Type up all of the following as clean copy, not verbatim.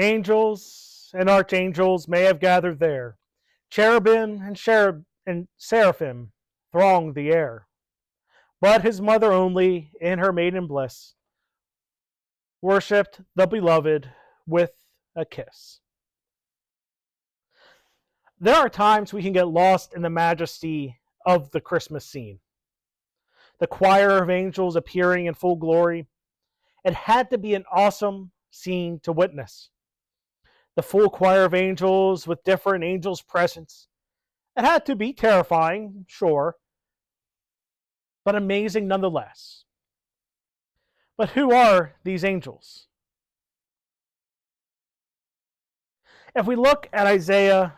Angels and archangels may have gathered there. Cherubim and seraphim thronged the air. But his mother only, in her maiden bliss, worshipped the beloved with a kiss. There are times we can get lost in the majesty of the Christmas scene. The choir of angels appearing in full glory. It had to be an awesome scene to witness. The full choir of angels with different angels' presence. It had to be terrifying, sure, but amazing nonetheless. But who are these angels? If we look at Isaiah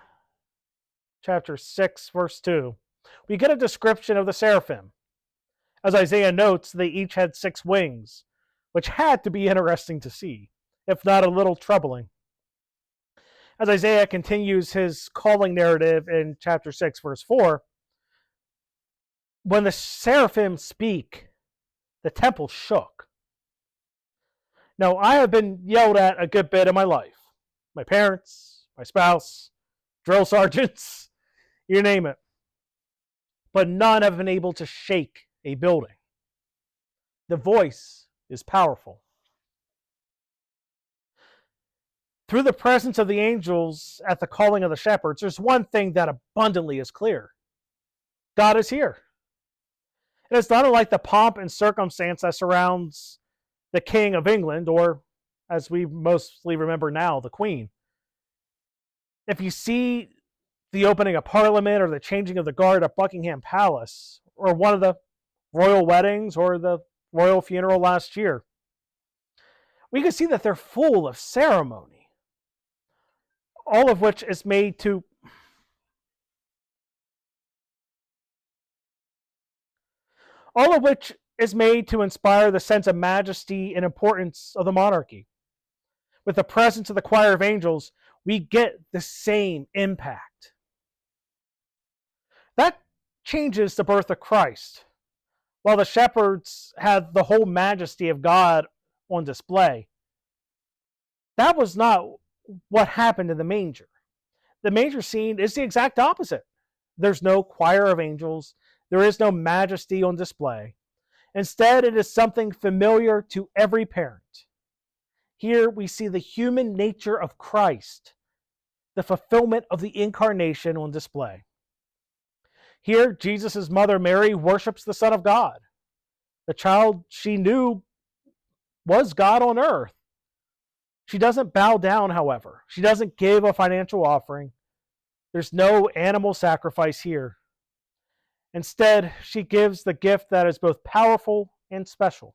chapter 6, verse 2, we get a description of the seraphim. As Isaiah notes, they each had 6 wings, which had to be interesting to see, if not a little troubling. As Isaiah continues his calling narrative in chapter 6, verse 4, when the seraphim speak, the temple shook. Now, I have been yelled at a good bit in my life. My parents, my spouse, drill sergeants, you name it. But none have been able to shake a building. The voice is powerful. Through the presence of the angels at the calling of the shepherds, there's one thing that abundantly is clear. God is here. And it's not unlike the pomp and circumstance that surrounds the King of England, or as we mostly remember now, the Queen. If you see the opening of Parliament or the changing of the guard at Buckingham Palace, or one of the royal weddings or the royal funeral last year, we can see that they're full of ceremony, all of which is made to inspire the sense of majesty and importance of the monarchy. With the presence of the choir of angels, we get the same impact. That changes the birth of Christ. While the shepherds had the whole majesty of God on display, that was not what happened in the manger. The manger scene is the exact opposite. There's no choir of angels. There is no majesty on display. Instead, it is something familiar to every parent. Here we see the human nature of Christ, the fulfillment of the incarnation on display. Here, Jesus' mother Mary worships the Son of God. The child she knew was God on earth. She doesn't bow down, however. She doesn't give a financial offering. There's no animal sacrifice here. Instead, she gives the gift that is both powerful and special.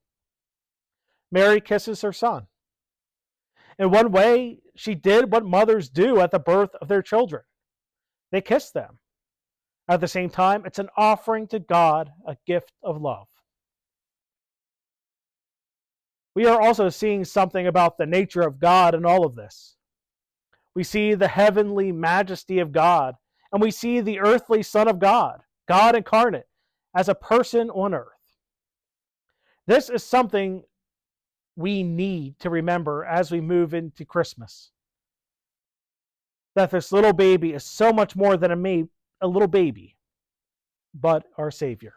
Mary kisses her son. In one way, she did what mothers do at the birth of their children. They kiss them. At the same time, it's an offering to God, a gift of love. We are also seeing something about the nature of God in all of this. We see the heavenly majesty of God, and we see the earthly Son of God, God incarnate, as a person on earth. This is something we need to remember as we move into Christmas. That this little baby is so much more than a little baby, but our Savior.